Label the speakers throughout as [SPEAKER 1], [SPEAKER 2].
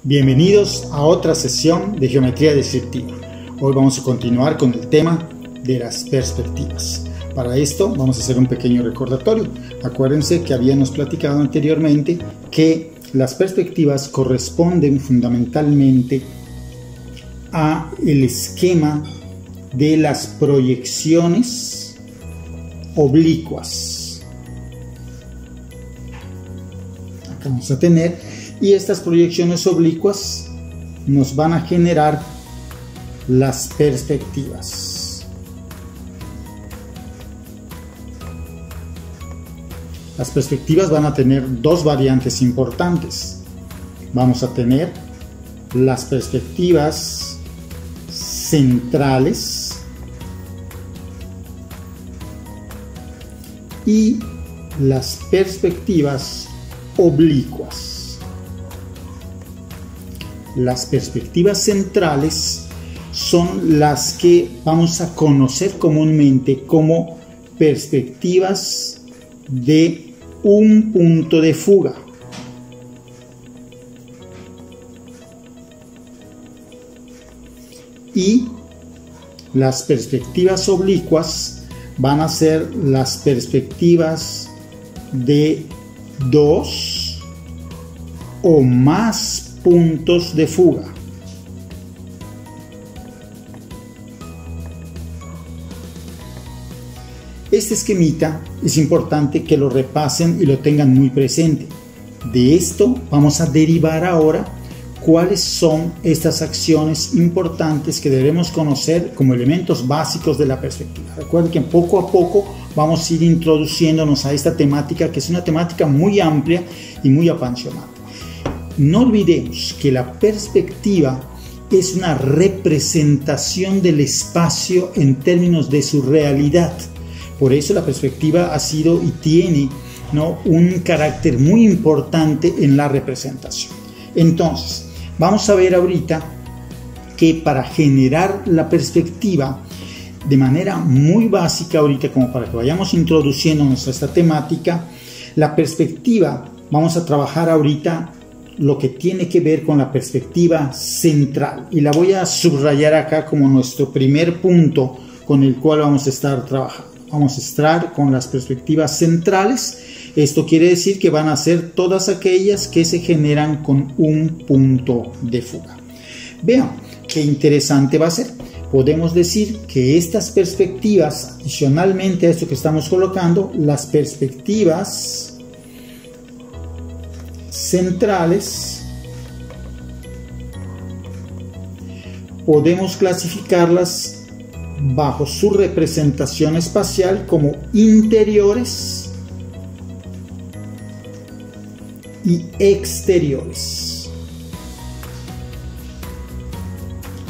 [SPEAKER 1] Bienvenidos a otra sesión de geometría descriptiva. Hoy vamos a continuar con el tema de las perspectivas. Para esto vamos a hacer un pequeño recordatorio. Acuérdense que habíamos platicado anteriormente que las perspectivas corresponden fundamentalmente a el esquema de las proyecciones oblicuas. Acá vamos a tener, y estas proyecciones oblicuas nos van a generar las perspectivas. Las perspectivas van a tener dos variantes importantes. Vamos a tener las perspectivas centrales y las perspectivas oblicuas. Las perspectivas centrales son las que vamos a conocer comúnmente como perspectivas de un punto de fuga. Y las perspectivas oblicuas van a ser las perspectivas de dos o más puntos de fuga. Este esquemita es importante que lo repasen y lo tengan muy presente. De esto vamos a derivar ahora cuáles son estas acciones importantes que debemos conocer como elementos básicos de la perspectiva. Recuerden que poco a poco vamos a ir introduciéndonos a esta temática, que es una temática muy amplia y muy apasionante. No olvidemos que la perspectiva es una representación del espacio en términos de su realidad. Por eso la perspectiva ha sido y tiene, un carácter muy importante en la representación. Entonces, vamos a ver ahorita que para generar la perspectiva de manera muy básica, ahorita como para que vayamos introduciéndonos a esta temática, la perspectiva, vamos a trabajar ahorita lo que tiene que ver con la perspectiva central, y la voy a subrayar acá como nuestro primer punto con el cual vamos a estar trabajando. Vamos a estar con las perspectivas centrales. Esto quiere decir que van a ser todas aquellas que se generan con un punto de fuga. Vean qué interesante va a ser. Podemos decir que estas perspectivas, adicionalmente a esto que estamos colocando, las perspectivas centrales, podemos clasificarlas bajo su representación espacial como interiores y exteriores.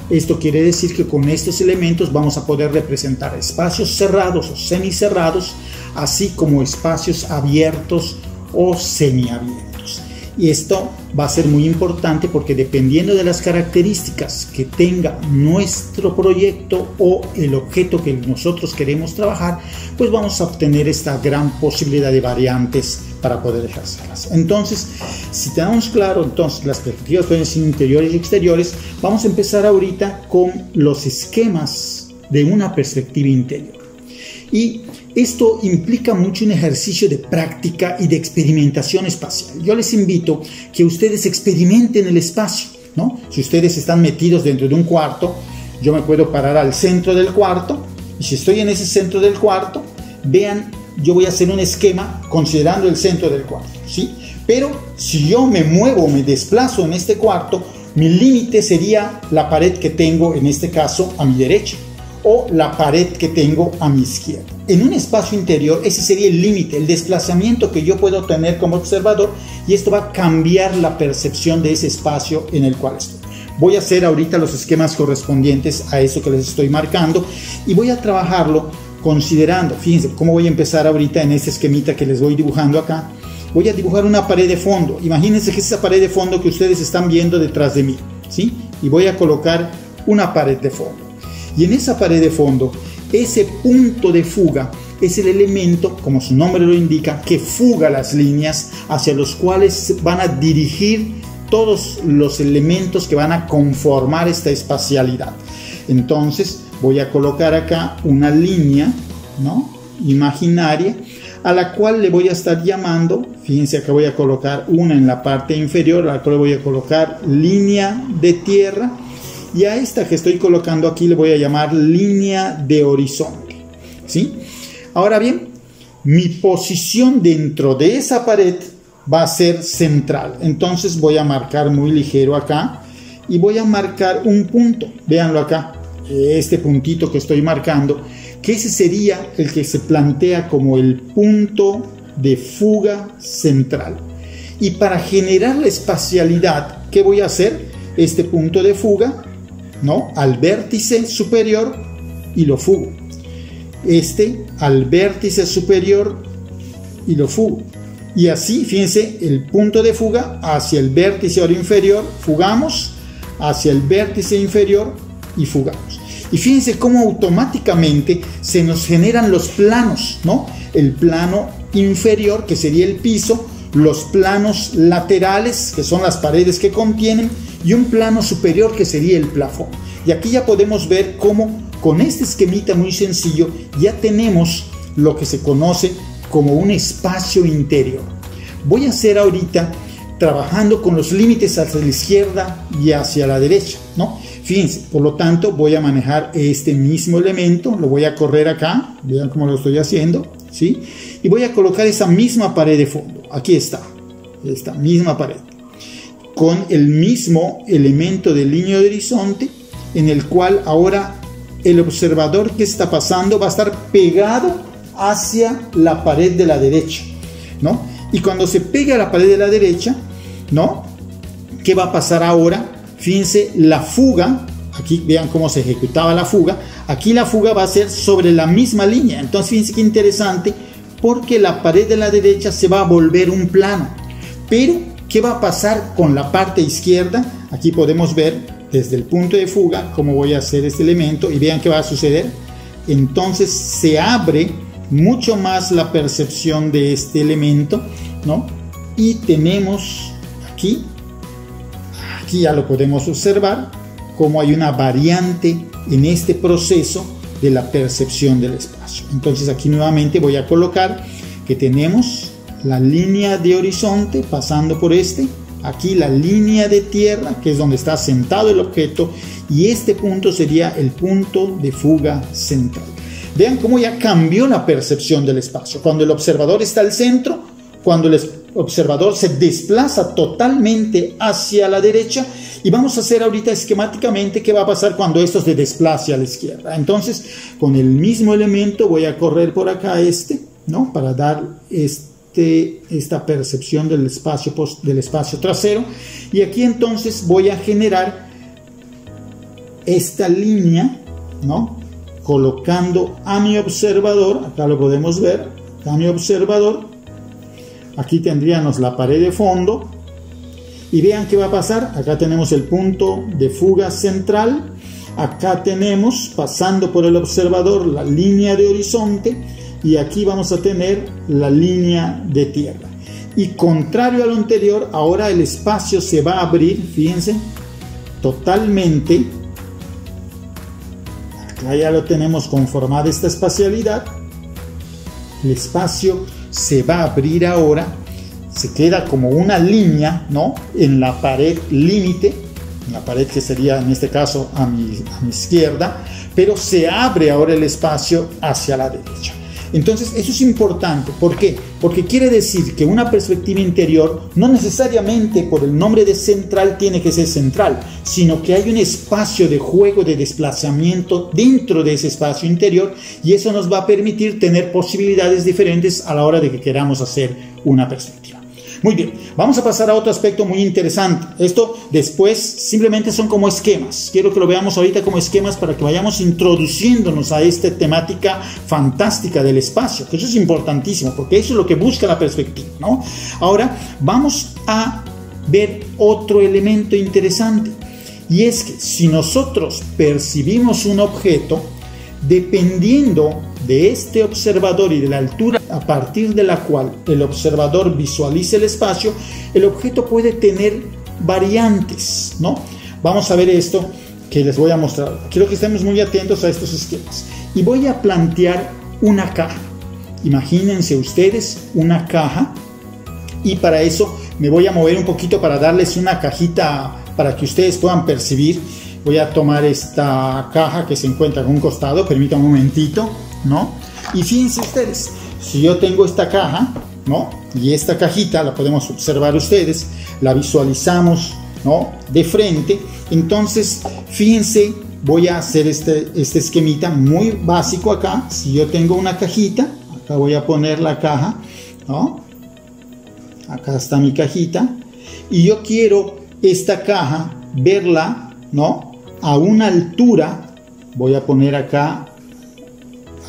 [SPEAKER 1] Esto quiere decir que con estos elementos vamos a poder representar espacios cerrados o semicerrados, así como espacios abiertos o semiabiertos. Y esto va a ser muy importante porque dependiendo de las características que tenga nuestro proyecto o el objeto que nosotros queremos trabajar, pues vamos a obtener esta gran posibilidad de variantes para poder ejercerlas. Entonces, si tenemos claro entonces las perspectivas pueden ser interiores y exteriores, vamos a empezar ahorita con los esquemas de una perspectiva interior. Y esto implica mucho un ejercicio de práctica y de experimentación espacial. Yo les invito que ustedes experimenten el espacio, Si ustedes están metidos dentro de un cuarto, yo me puedo parar al centro del cuarto, y si estoy en ese centro del cuarto, vean, yo voy a hacer un esquema considerando el centro del cuarto, ¿sí? Pero si yo me muevo, me desplazo en este cuarto, mi límite sería la pared que tengo, en este caso, a mi derecha, o la pared que tengo a mi izquierda. En un espacio interior, ese sería el límite, el desplazamiento que yo puedo tener como observador, y esto va a cambiar la percepción de ese espacio en el cual estoy. Voy a hacer ahorita los esquemas correspondientes a eso que les estoy marcando, y voy a trabajarlo considerando, fíjense cómo voy a empezar ahorita en este esquemita que les voy dibujando acá. Voy a dibujar una pared de fondo. Imagínense que es esa pared de fondo que ustedes están viendo detrás de mí, ¿sí? Y voy a colocar una pared de fondo. Y en esa pared de fondo, ese punto de fuga es el elemento, como su nombre lo indica, que fuga las líneas hacia los cuales van a dirigir todos los elementos que van a conformar esta espacialidad. Entonces voy a colocar acá una línea, ¿no?, imaginaria, a la cual le voy a estar llamando, fíjense, acá voy a colocar una en la parte inferior, a la cual le voy a colocar línea de tierra, y a esta que estoy colocando aquí le voy a llamar línea de horizonte, ¿sí? Ahora bien, mi posición dentro de esa pared va a ser central. Entonces voy a marcar muy ligero acá y voy a marcar un punto. Véanlo acá, este puntito que estoy marcando, que ese sería el que se plantea como el punto de fuga central. Y para generar la espacialidad, ¿qué voy a hacer? Este punto de fuga, ¿no?, al vértice superior y lo fugo. Este al vértice superior y lo fugo. Y así, fíjense, el punto de fuga hacia el vértice inferior, fugamos, hacia el vértice inferior y fugamos. Y fíjense cómo automáticamente se nos generan los planos, ¿no? El plano inferior, que sería el piso, los planos laterales, que son las paredes que contienen, y un plano superior, que sería el plafón. Y aquí ya podemos ver cómo con este esquemita muy sencillo ya tenemos lo que se conoce como un espacio interior. Voy a hacer ahorita trabajando con los límites hacia la izquierda y hacia la derecha, ¿no? Fíjense, por lo tanto voy a manejar este mismo elemento, lo voy a correr acá, vean cómo lo estoy haciendo, ¿sí? Y voy a colocar esa misma pared de fondo, aquí está, esta misma pared, con el mismo elemento de línea de horizonte, en el cual ahora el observador que está pasando va a estar pegado hacia la pared de la derecha, ¿no? Y cuando se pegue a la pared de la derecha, ¿no?, ¿qué va a pasar ahora? Fíjense, la fuga, aquí vean cómo se ejecutaba la fuga, aquí la fuga va a ser sobre la misma línea. Entonces fíjense qué interesante, porque la pared de la derecha se va a volver un plano. Pero, ¿qué va a pasar con la parte izquierda? Aquí podemos ver desde el punto de fuga cómo voy a hacer este elemento y vean qué va a suceder. Entonces se abre mucho más la percepción de este elemento, ¿no? Y tenemos aquí ya lo podemos observar, cómo hay una variante en este proceso de la percepción del espacio. Entonces aquí nuevamente voy a colocar que tenemos la línea de horizonte pasando por aquí la línea de tierra, que es donde está sentado el objeto, y este punto sería el punto de fuga central. Vean cómo ya cambió la percepción del espacio. Cuando el observador está al centro, cuando el observador se desplaza totalmente hacia la derecha, y vamos a hacer ahorita esquemáticamente qué va a pasar cuando esto se desplace a la izquierda. Entonces, con el mismo elemento voy a correr por acá ¿no?, para dar esta percepción del espacio trasero, y aquí entonces voy a generar esta línea, ¿no?, colocando a mi observador, acá lo podemos ver, a mi observador, aquí tendríamos la pared de fondo, y vean qué va a pasar. Acá tenemos el punto de fuga central, acá tenemos, pasando por el observador, la línea de horizonte, y aquí vamos a tener la línea de tierra. Y contrario a lo anterior, ahora el espacio se va a abrir, fíjense, totalmente. Acá ya lo tenemos conformada esta espacialidad. El espacio se va a abrir ahora, se queda como una línea, ¿no?, en la pared límite, en la pared que sería en este caso a mi izquierda, pero se abre ahora el espacio hacia la derecha. Entonces eso es importante. ¿Por qué? Porque quiere decir que una perspectiva interior no necesariamente por el nombre de central tiene que ser central, sino que hay un espacio de juego, de desplazamiento dentro de ese espacio interior, y eso nos va a permitir tener posibilidades diferentes a la hora de que queramos hacer una perspectiva. Muy bien, vamos a pasar a otro aspecto muy interesante. Esto después simplemente son como esquemas. Quiero que lo veamos ahorita como esquemas para que vayamos introduciéndonos a esta temática fantástica del espacio, que eso es importantísimo, porque eso es lo que busca la perspectiva, ¿no? Ahora vamos a ver otro elemento interesante, y es que si nosotros percibimos un objeto, dependiendo de este observador y de la altura a partir de la cual el observador visualice el espacio, el objeto puede tener variantes, ¿no? Vamos a ver esto que les voy a mostrar. Quiero que estemos muy atentos a estos esquemas. Y voy a plantear una caja. Imagínense ustedes una caja. Y para eso me voy a mover un poquito para darles una cajita para que ustedes puedan percibir. Voy a tomar esta caja que se encuentra en un costado. Permítanme un momentito, ¿no? Y fíjense ustedes, si yo tengo esta caja, ¿no? Y esta cajita la podemos observar ustedes, la visualizamos, ¿no? De frente. Entonces, fíjense, voy a hacer este esquemita muy básico acá. Si yo tengo una cajita, acá voy a poner la caja, ¿no? Acá está mi cajita. Y yo quiero esta caja verla, ¿no? A una altura. Voy a poner acá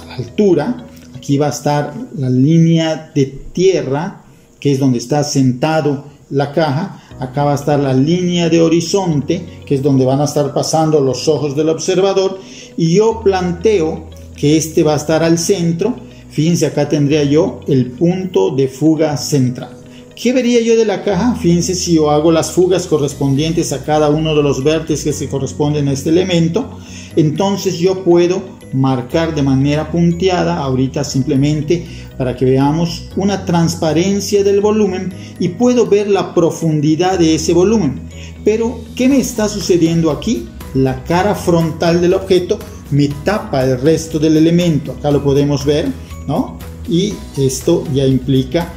[SPEAKER 1] a la altura. Aquí va a estar la línea de tierra, que es donde está sentado la caja. Acá va a estar la línea de horizonte, que es donde van a estar pasando los ojos del observador. Y yo planteo que este va a estar al centro. Fíjense, acá tendría yo el punto de fuga central. ¿Qué vería yo de la caja? Fíjense, si yo hago las fugas correspondientes a cada uno de los vértices que se corresponden a este elemento, entonces yo puedo marcar de manera punteada, ahorita simplemente para que veamos una transparencia del volumen y puedo ver la profundidad de ese volumen. Pero, ¿qué me está sucediendo aquí? La cara frontal del objeto me tapa el resto del elemento. Acá lo podemos ver, ¿no? Y esto ya implica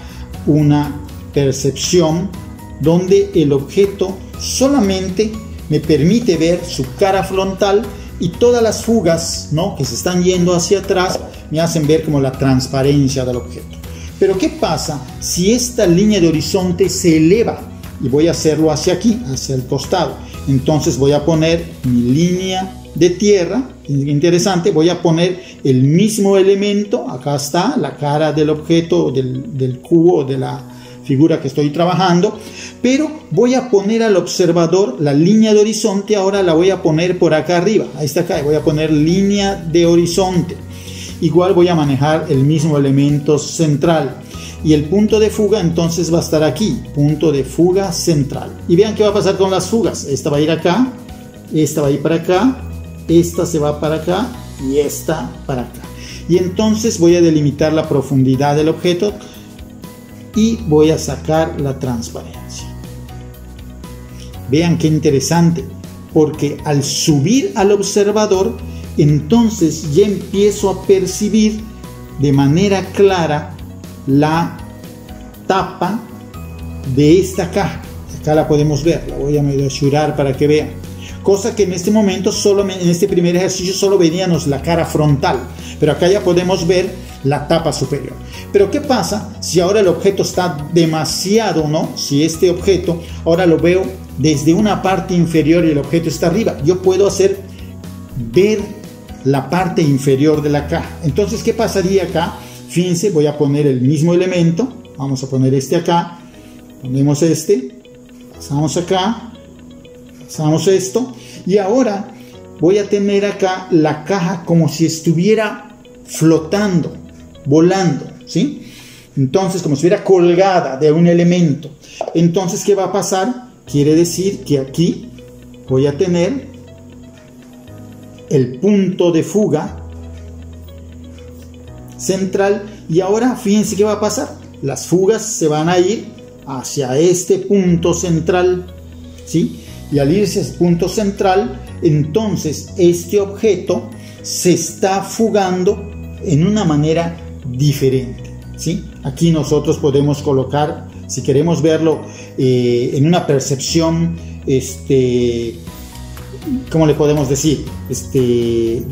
[SPEAKER 1] una percepción donde el objeto solamente me permite ver su cara frontal y todas las fugas, ¿no? Que se están yendo hacia atrás me hacen ver como la transparencia del objeto. Pero ¿qué pasa si esta línea de horizonte se eleva? Y voy a hacerlo hacia aquí, hacia el costado. Entonces voy a poner mi línea de tierra. Interesante, voy a poner el mismo elemento. Acá está la cara del objeto, del cubo, de la figura que estoy trabajando, pero voy a poner al observador la línea de horizonte. Ahora la voy a poner por acá arriba, ahí está acá, voy a poner línea de horizonte. Igual voy a manejar el mismo elemento central y el punto de fuga entonces va a estar aquí, punto de fuga central. Y vean qué va a pasar con las fugas. Esta va a ir acá, esta va a ir para acá, esta se va para acá y esta para acá. Y entonces voy a delimitar la profundidad del objeto y voy a sacar la transparencia. Vean qué interesante, porque al subir al observador, entonces ya empiezo a percibir de manera clara la tapa de esta caja. Acá la podemos ver, la voy a medio achurar para que vean. Cosa que en este momento, en este primer ejercicio, solo veíamos la cara frontal, pero acá ya podemos ver la tapa superior. Pero ¿qué pasa si ahora el objeto está demasiado, ¿no? Si este objeto ahora lo veo desde una parte inferior y el objeto está arriba, yo puedo hacer ver la parte inferior de la caja. Entonces, ¿qué pasaría acá? Fíjense, voy a poner el mismo elemento. Vamos a poner este acá. Ponemos este. Pasamos acá. Pasamos esto. Y ahora voy a tener acá la caja como si estuviera flotando, volando, ¿sí? Entonces, como si estuviera colgada de un elemento. Entonces, ¿qué va a pasar? Quiere decir que aquí voy a tener el punto de fuga central. Y ahora, fíjense qué va a pasar. Las fugas se van a ir hacia este punto central, ¿sí? Y al irse a ese punto central, entonces este objeto se está fugando en una manera diferente, ¿sí? Aquí nosotros podemos colocar, si queremos verlo en una percepción, ¿cómo le podemos decir?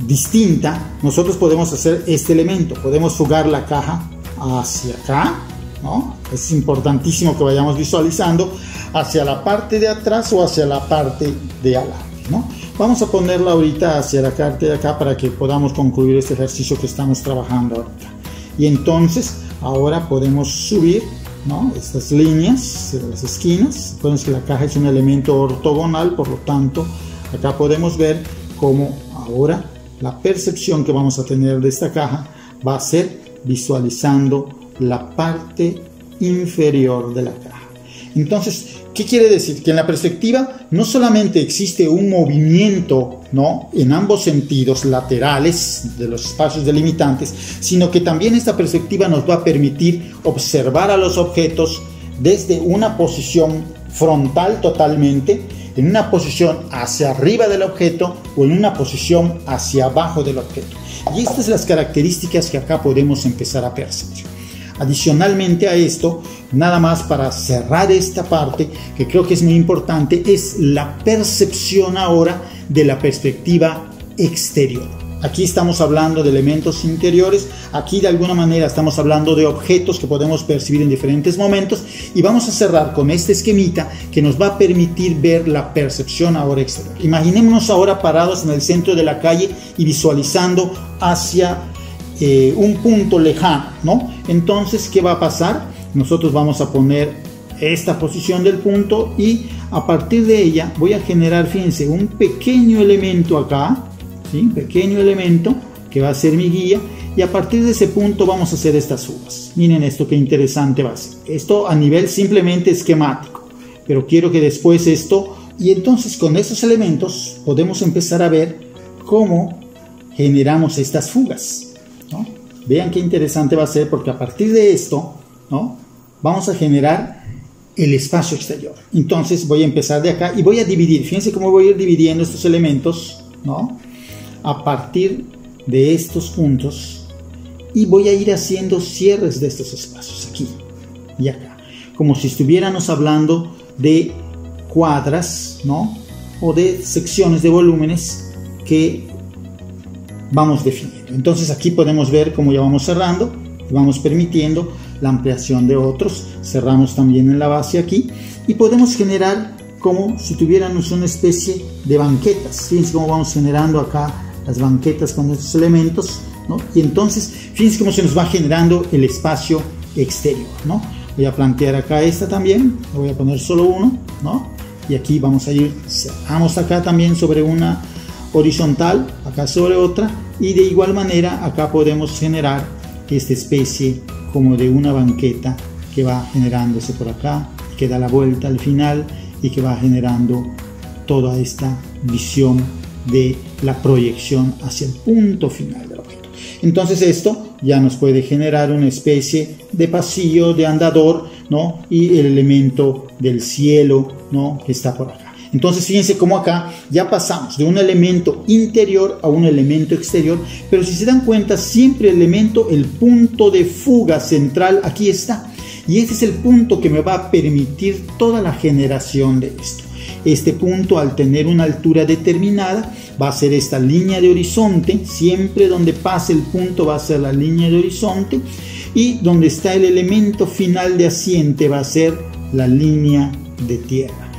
[SPEAKER 1] Distinta, nosotros podemos hacer este elemento, podemos fugar la caja hacia acá, ¿no? Es importantísimo que vayamos visualizando hacia la parte de atrás o hacia la parte de adelante, ¿no? Vamos a ponerla ahorita hacia la parte de acá para que podamos concluir este ejercicio que estamos trabajando ahorita. Y entonces ahora podemos subir, ¿no? Estas líneas de las esquinas. Recuerden que la caja es un elemento ortogonal, por lo tanto acá podemos ver cómo ahora la percepción que vamos a tener de esta caja va a ser visualizando la parte inferior de la caja. Entonces, ¿qué quiere decir? Que en la perspectiva no solamente existe un movimiento, ¿no?, en ambos sentidos laterales de los espacios delimitantes, sino que también esta perspectiva nos va a permitir observar a los objetos desde una posición frontal totalmente, en una posición hacia arriba del objeto o en una posición hacia abajo del objeto. Y estas son las características que acá podemos empezar a percibir. Adicionalmente a esto, nada más para cerrar esta parte, que creo que es muy importante, es la percepción ahora de la perspectiva exterior. Aquí estamos hablando de elementos interiores, aquí de alguna manera estamos hablando de objetos que podemos percibir en diferentes momentos, y vamos a cerrar con este esquemita que nos va a permitir ver la percepción ahora exterior. Imaginémonos ahora parados en el centro de la calle y visualizando hacia un punto lejano, ¿no? Entonces, ¿qué va a pasar? Nosotros vamos a poner esta posición del punto y a partir de ella voy a generar, fíjense, un pequeño elemento acá, ¿sí? Un pequeño elemento que va a ser mi guía, y a partir de ese punto vamos a hacer estas fugas. Miren esto, qué interesante va a ser. Esto a nivel simplemente esquemático, pero quiero que después esto, y entonces con estos elementos podemos empezar a ver cómo generamos estas fugas, ¿no? Vean qué interesante va a ser, porque a partir de esto, ¿no?, vamos a generar el espacio exterior. Entonces voy a empezar de acá y voy a dividir. Fíjense cómo voy a ir dividiendo estos elementos, ¿no?, a partir de estos puntos, y voy a ir haciendo cierres de estos espacios aquí y acá, como si estuviéramos hablando de cuadras, ¿no?, o de secciones de volúmenes que vamos definiendo. Entonces aquí podemos ver cómo ya vamos cerrando y vamos permitiendo la ampliación de otros. Cerramos también en la base aquí y podemos generar como si tuviéramos una especie de banquetas. Fíjense cómo vamos generando acá las banquetas con estos elementos, ¿no? Y entonces fíjense cómo se nos va generando el espacio exterior, ¿no? Voy a plantear acá esta también, voy a poner solo uno, ¿no? Y aquí vamos a ir, cerramos acá también sobre una horizontal, acá sobre otra, y de igual manera acá podemos generar esta especie como de una banqueta que va generándose por acá, que da la vuelta al final y que va generando toda esta visión de la proyección hacia el punto final del objeto. Entonces esto ya nos puede generar una especie de pasillo, de andador, ¿no?, y el elemento del cielo, ¿no?, que está por acá. Entonces fíjense cómo acá ya pasamos de un elemento interior a un elemento exterior, pero si se dan cuenta siempre el elemento, el punto de fuga central aquí está, y este es el punto que me va a permitir toda la generación de esto. Este punto, al tener una altura determinada, va a ser esta línea de horizonte, siempre donde pase el punto va a ser la línea de horizonte, y donde está el elemento final de asiente va a ser la línea de tierra.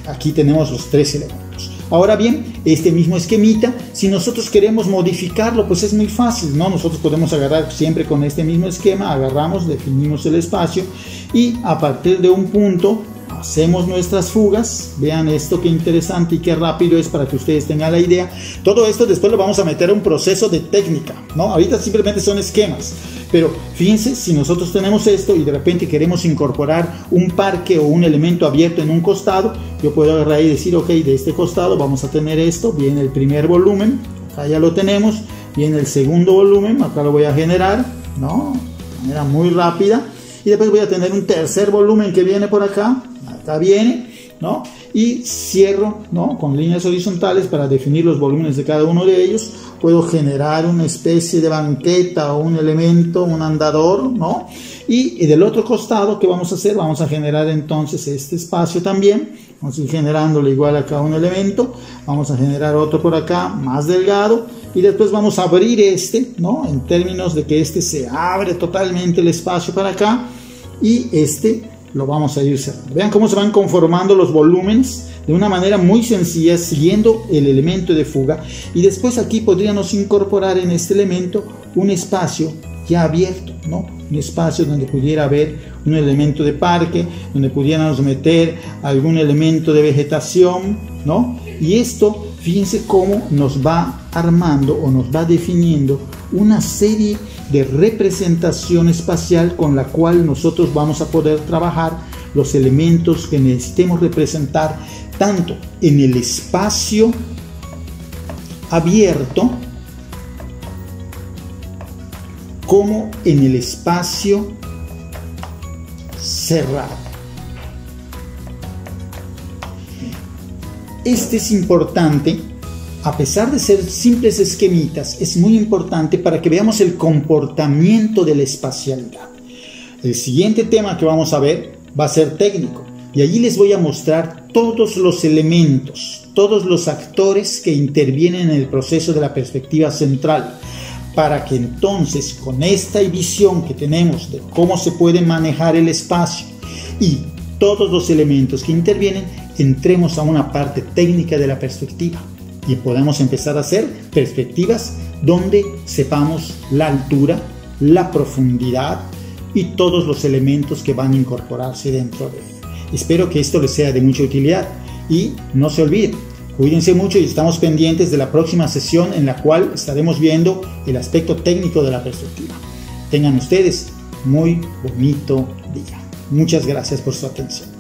[SPEAKER 1] Aquí tenemos los tres elementos. Ahora bien, este mismo esquemita, si nosotros queremos modificarlo, pues es muy fácil, ¿no? Nosotros podemos agarrar siempre con este mismo esquema, agarramos, definimos el espacio y a partir de un punto hacemos nuestras fugas. Vean esto, qué interesante y qué rápido es para que ustedes tengan la idea. Todo esto después lo vamos a meter a un proceso de técnica, ¿no? Ahorita simplemente son esquemas. Pero fíjense, si nosotros tenemos esto y de repente queremos incorporar un parque o un elemento abierto en un costado, yo puedo agarrar y decir, ok, de este costado vamos a tener esto, viene el primer volumen, acá ya lo tenemos, viene el segundo volumen, acá lo voy a generar, ¿no?, de manera muy rápida, y después voy a tener un tercer volumen que viene por acá, acá viene, ¿no?, y cierro, ¿no?, con líneas horizontales para definir los volúmenes de cada uno de ellos. Puedo generar una especie de banqueta o un elemento, un andador, ¿no? Y del otro costado, ¿qué vamos a hacer? Vamos a generar entonces este espacio también. Vamos a ir generándole igual acá un elemento. Vamos a generar otro por acá, más delgado. Y después vamos a abrir este, ¿no?, en términos de que este se abre totalmente el espacio para acá. Y este lo vamos a ir cerrando. Vean cómo se van conformando los volúmenes de una manera muy sencilla, siguiendo el elemento de fuga. Y después aquí podríamos incorporar en este elemento un espacio ya abierto, ¿no?, un espacio donde pudiera haber un elemento de parque, donde pudiéramos meter algún elemento de vegetación, ¿no? Y esto, fíjense cómo nos va armando o nos va definiendo una serie de representación espacial con la cual nosotros vamos a poder trabajar los elementos que necesitemos representar tanto en el espacio abierto como en el espacio cerrado. Este es importante, a pesar de ser simples esquemitas, es muy importante para que veamos el comportamiento de la espacialidad. El siguiente tema que vamos a ver va a ser técnico, y allí les voy a mostrar todos los elementos, todos los actores que intervienen en el proceso de la perspectiva central, para que entonces con esta visión que tenemos de cómo se puede manejar el espacio y todos los elementos que intervienen, entremos a una parte técnica de la perspectiva y podamos empezar a hacer perspectivas donde sepamos la altura, la profundidad y todos los elementos que van a incorporarse dentro de ella. Espero que esto les sea de mucha utilidad y no se olviden, cuídense mucho y estamos pendientes de la próxima sesión en la cual estaremos viendo el aspecto técnico de la perspectiva. Tengan ustedes muy bonito día. Muchas gracias por su atención.